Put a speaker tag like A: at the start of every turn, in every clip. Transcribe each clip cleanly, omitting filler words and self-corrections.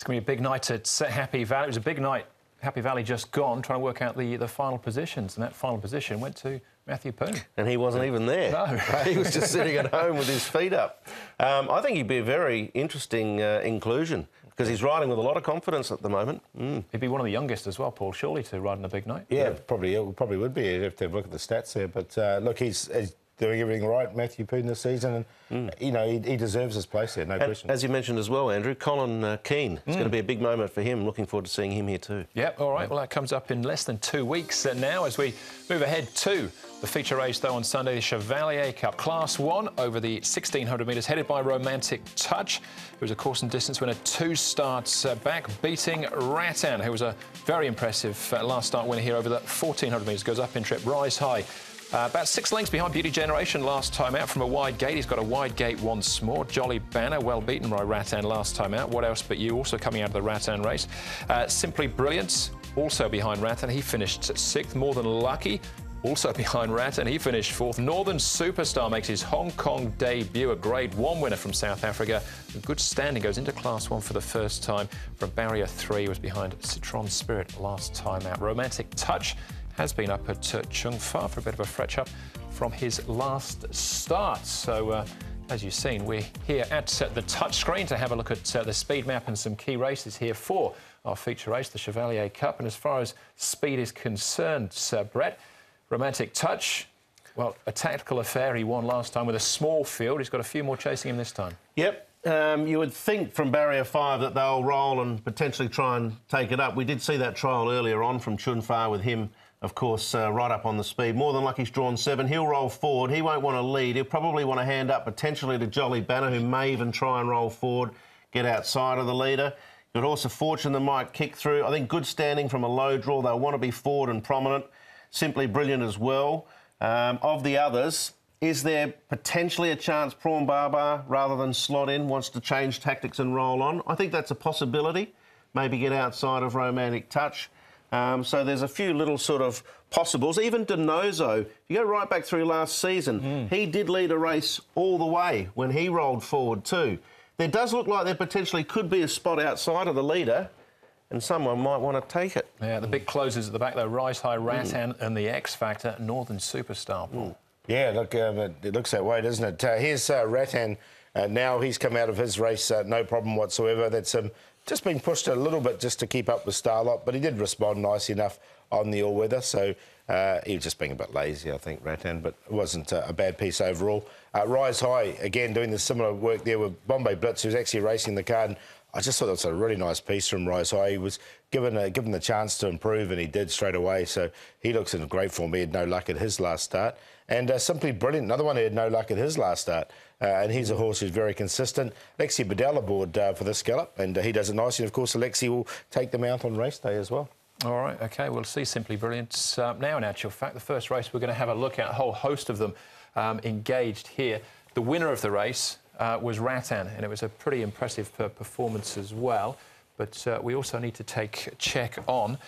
A: going to be a big night at Happy Valley. It was a big night. Happy Valley just gone, trying to work out the final positions, and that final position went to Matthew Poon.
B: And he wasn't even there.
A: No.
B: He was just sitting at home with his feet up. I think he'd be a very interesting inclusion because he's riding with a lot of confidence at the moment.
A: He'd be one of the youngest as well, Paul, surely, to ride in a big night.
C: Yeah, probably would be if they look at the stats there. But look, he's doing everything right, Matthew Poon, this season, and you know he deserves his place there, no question.
B: As you mentioned as well, Andrew, Colin Keane. It's going to be a big moment for him. Looking forward to seeing him here too.
A: Yep, all right. Well, that comes up in less than 2 weeks now as we move ahead to the feature race, though, on Sunday, the Chevalier Cup. Class 1 over the 1,600 metres, headed by Romantic Touch, who was a course and distance winner 2 starts back, beating Rattan, who was a very impressive last start winner here over the 1,400 metres. Goes up in trip, rise high. About 6 lengths behind Beauty Generation last time out from a wide gate. He's got a wide gate once more. Jolly Banner, well beaten by Rattan last time out. What else but you, also coming out of the Rattan race. Simply Brilliant, also behind Rattan. He finished 6th. More Than Lucky, also behind Rattan. He finished 4th. Northern Superstar makes his Hong Kong debut, a Grade 1 winner from South Africa. A good standing, goes into Class 1 for the first time. From Barrier 3, was behind Citron Spirit last time out. Romantic Touch has been up at Chung Fa for a bit of a fretch up from his last start. So, as you've seen, we're here at the touchscreen to have a look at the speed map and some key races here for our feature race, the Chevalier Cup. And as far as speed is concerned, Brett, Romantic Touch, well, a tactical affair. He won last time with a small field. He's got a few more chasing him this time.
B: Yep. You would think from Barrier 5 that they'll roll and potentially try and take it up. We did see that trial earlier on from Chun Fa with him, of course, right up on the speed. More Than Lucky's drawn 7. He'll roll forward. He won't want to lead. He'll probably want to hand up potentially to Jolly Banner, who may even try and roll forward, get outside of the leader. You've got also Fortune that might kick through. I think good standing from a low draw. They'll want to be forward and prominent. Simply Brilliant as well. Of the others, is there potentially a chance Prawn Barbar, rather than slot in, wants to change tactics and roll on? I think that's a possibility. Maybe get outside of Romantic Touch. So there's a few little sort of possibles. Even Denozo, if you go right back through last season, he did lead a race all the way when he rolled forward too. There does look like there potentially could be a spot outside of the leader, and someone might want to take it.
A: Yeah, the big closers at the back, though, Rise High, Rattan and the X Factor, Northern Superstar, Paul.
C: Yeah, look, it looks that way, doesn't it? Here's Rattan. Now he's come out of his race, no problem whatsoever. That's just been pushed a little bit just to keep up with Starlot, but he did respond nice enough on the all-weather, so he was just being a bit lazy, I think, Rattan, but it wasn't a bad piece overall. Rise High, again, doing the similar work there with Bombay Blitz, who's actually racing the card. I just thought that was a really nice piece from Rise High. He was given the chance to improve, and he did straight away, so he looks in great form. He had no luck at his last start. And Simply Brilliant, another one who had no luck at his last start. And he's a horse who's very consistent. Alexi Bedell aboard for this gallop, and he does it nicely. And, of course, Alexi will take them out on race day as well.
A: All right, OK, we'll see Simply Brilliant now, in actual fact. The first race we're going to have a look at, a whole host of them engaged here. The winner of the race was Rattan, and it was a pretty impressive performance as well. But we also need to take check on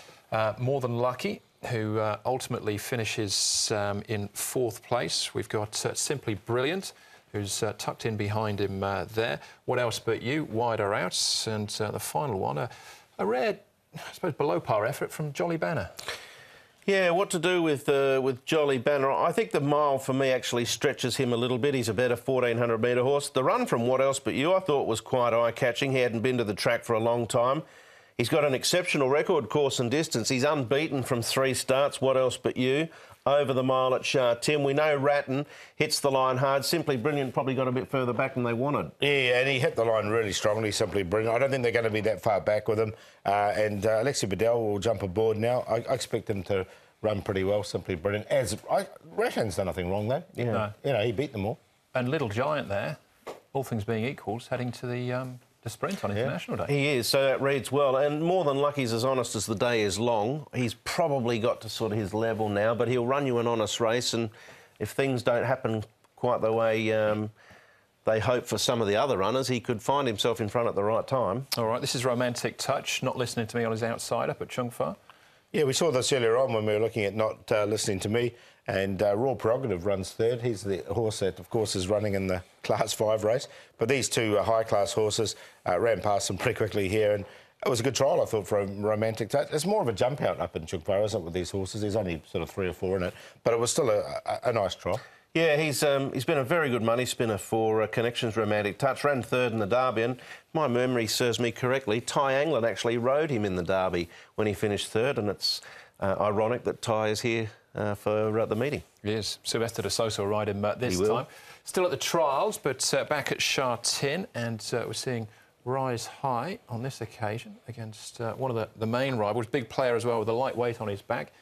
A: More Than Lucky, who ultimately finishes in 4th place. We've got Simply Brilliant, who's tucked in behind him there. What else but you? Wider out. And the final one, a rare, I suppose, below-par effort from Jolly Banner.
B: Yeah, what to do with Jolly Banner? I think the mile, for me, actually stretches him a little bit. He's a better 1,400-metre horse. The run from What Else But You, I thought, was quite eye-catching. He hadn't been to the track for a long time. He's got an exceptional record, course and distance. He's unbeaten from 3 starts, What Else But You, over the mile at Sha Tin. We know Rattan hits the line hard. Simply Brilliant probably got a bit further back than they wanted.
C: Yeah, and he hit the line really strongly, Simply Brilliant. I don't think they're going to be that far back with him. And Alexi Bedell will jump aboard now. I expect him to run pretty well, Simply Brilliant. Rattan's done nothing wrong, though. Yeah. No. You know, he beat them all.
A: And Little Giant there, all things being equal, heading to the sprint on International Day.
B: He is, so that reads well. And More Than Lucky's as honest as the day is long. He's probably got to sort of his level now, but he'll run you an honest race, and if things don't happen quite the way they hope for some of the other runners, he could find himself in front at the right time.
A: All right, this is Romantic Touch, not listening to me on his outside up at Chung Fa.
C: Yeah, we saw this earlier on when we were looking at not listening to me. And Raw Prerogative runs 3rd. He's the horse that, of course, is running in the Class 5 race. But these two high-class horses ran past him pretty quickly here. It was a good trial, I thought, for a Romantic Touch. It's more of a jump out up in Chukpara, isn't it, with these horses? There's only sort of 3 or 4 in it, but it was still a nice trial.
B: Yeah, he's been a very good money spinner for Connections Romantic Touch. Ran 3rd in the Derby, and my memory serves me correctly, Ty Anglin actually rode him in the Derby when he finished 3rd, and it's ironic that Ty is here for the meeting.
A: Yes, Sylvester de Sosa will ride him this time. Still at the trials, but back at Sha Tin, and we're seeing Rise High on this occasion against one of the main rivals, big player as well with a lightweight on his back,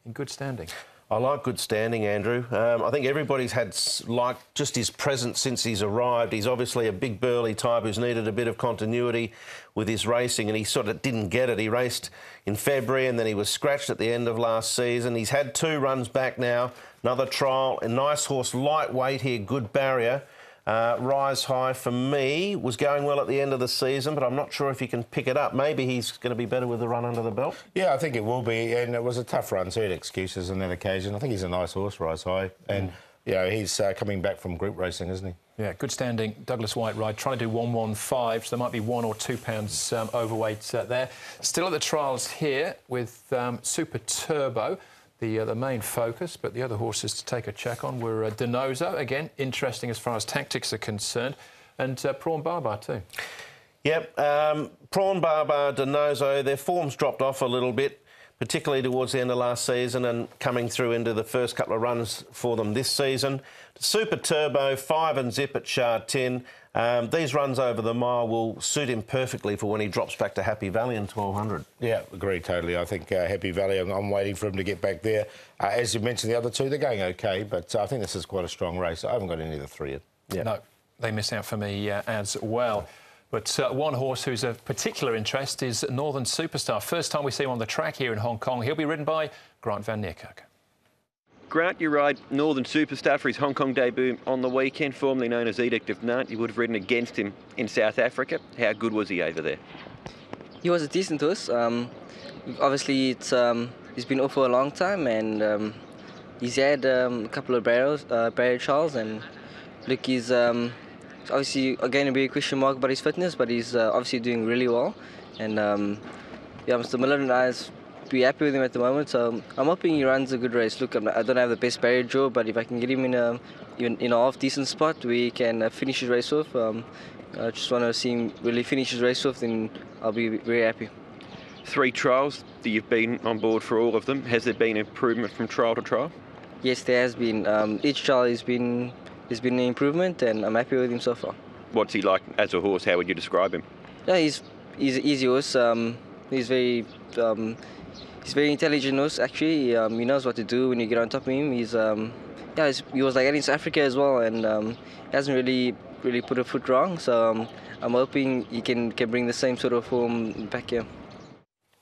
A: in good standing.
B: I like good standing, Andrew. I think everybody's had just his presence since he's arrived. He's obviously a big burly type who's needed a bit of continuity with his racing, and he sort of didn't get it. He raced in February and then he was scratched at the end of last season. He's had 2 runs back now, another trial, a nice horse, lightweight here, good barrier. Rise High, for me, was going well at the end of the season, but I'm not sure if he can pick it up. Maybe he's going to be better with the run under the belt.
C: Yeah, I think it will be, and it was a tough run, so he had excuses on that occasion. I think he's a nice horse, Rise High, and you know, he's coming back from group racing, isn't he?
A: Yeah, good standing, Douglas White ride, trying to do 115, so there might be 1 or 2 pounds overweight there. Still at the trials here with Super Turbo, the main focus, but the other horses to take a check on were Denozo, again, interesting as far as tactics are concerned, and Prawn Barbar too.
B: Yep, Prawn Barbar, Denozo, their form's dropped off a little bit, particularly towards the end of last season and coming through into the first couple of runs for them this season. Super Turbo, 5 and zip at Sha Tin. These runs over the mile will suit him perfectly for when he drops back to Happy Valley in 1200.
C: Yeah, agree totally. I think Happy Valley, I'm waiting for him to get back there. As you mentioned, the other 2, they're going OK, but I think this is quite a strong race. I haven't got any of the 3 yet.
B: Yeah.
A: No, they miss out for me as well. But one horse who's of particular interest is Northern Superstar. First time we see him on the track here in Hong Kong. He'll be ridden by Grant van Niekerk.
D: Grant, you ride Northern Superstar for his Hong Kong debut on the weekend, formerly known as Edict of Nantes. You would have ridden against him in South Africa. How good was he over there?
E: He was a decent horse. Obviously, he's been off for a long time, and he's had a couple of barrier trials, and look, he's obviously again a big question mark about his fitness, but he's obviously doing really well, and yeah, Mr. Miller and I be happy with him at the moment, so I'm hoping he runs a good race. Look, I don't have the best barrier draw, but if I can get him in a half decent spot, we can finish his race off. I just want to see him really finish his race off, then I'll be very happy.
D: 3 trials that you've been on board for all of them. Has there been improvement from trial to trial?
E: Yes, there has been. Each trial has been an improvement, and I'm happy with him so far.
D: What's he like as a horse? How would you describe him?
E: Yeah, he's an easy horse. He's very intelligent horse. Actually, he knows what to do when you get on top of him. He was like that in South Africa as well, and he hasn't really put a foot wrong. So I'm hoping he can bring the same sort of form back here.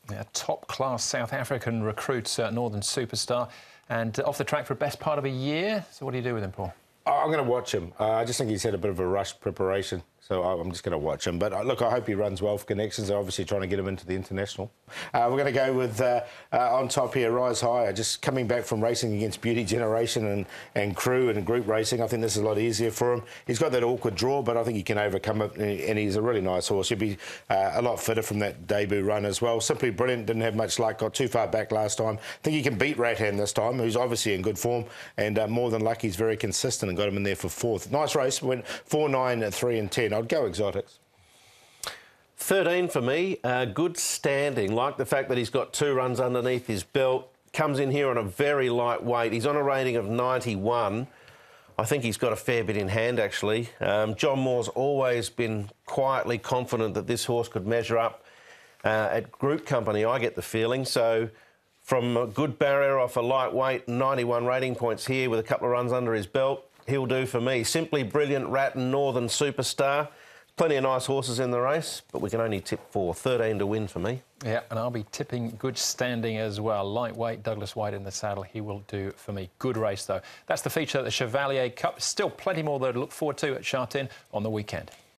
A: Yeah, top-class South African recruits, Northern Superstar, and off the track for the best part of a year. So what do you do with him, Paul?
C: I'm going to watch him. I just think he's had a bit of a rushed preparation, so I'm just going to watch him. But look, I hope he runs well for Connections. They're obviously trying to get him into the international. We're going to go with, on top here, Rise High. Just coming back from racing against Beauty Generation and Crew and group racing, I think this is a lot easier for him. He's got that awkward draw, but I think he can overcome it, and he's a really nice horse. He'll be a lot fitter from that debut run as well. Simply Brilliant, didn't have much luck, got too far back last time. I think he can beat Rathan this time, who's obviously in good form, and more than lucky, he's very consistent and got him in there for 4th. Nice race, went 4, 9, 3 and 10. I'd go exotics.
B: 13 for me, good standing. Like the fact that he's got 2 runs underneath his belt. Comes in here on a very light weight. He's on a rating of 91. I think he's got a fair bit in hand, actually. John Moore's always been quietly confident that this horse could measure up at group company, I get the feeling. So from a good barrier off a lightweight, 91 rating points here with a couple of runs under his belt, he'll do for me. Simply Brilliant, Rattan, Northern Superstar. Plenty of nice horses in the race, but we can only tip 4. 13 to win for me.
A: Yeah, and I'll be tipping good standing as well. Lightweight, Douglas White in the saddle. He will do for me. Good race, though. That's the feature at the Chevalier Cup. Still plenty more, though, to look forward to at Sha Tin on the weekend.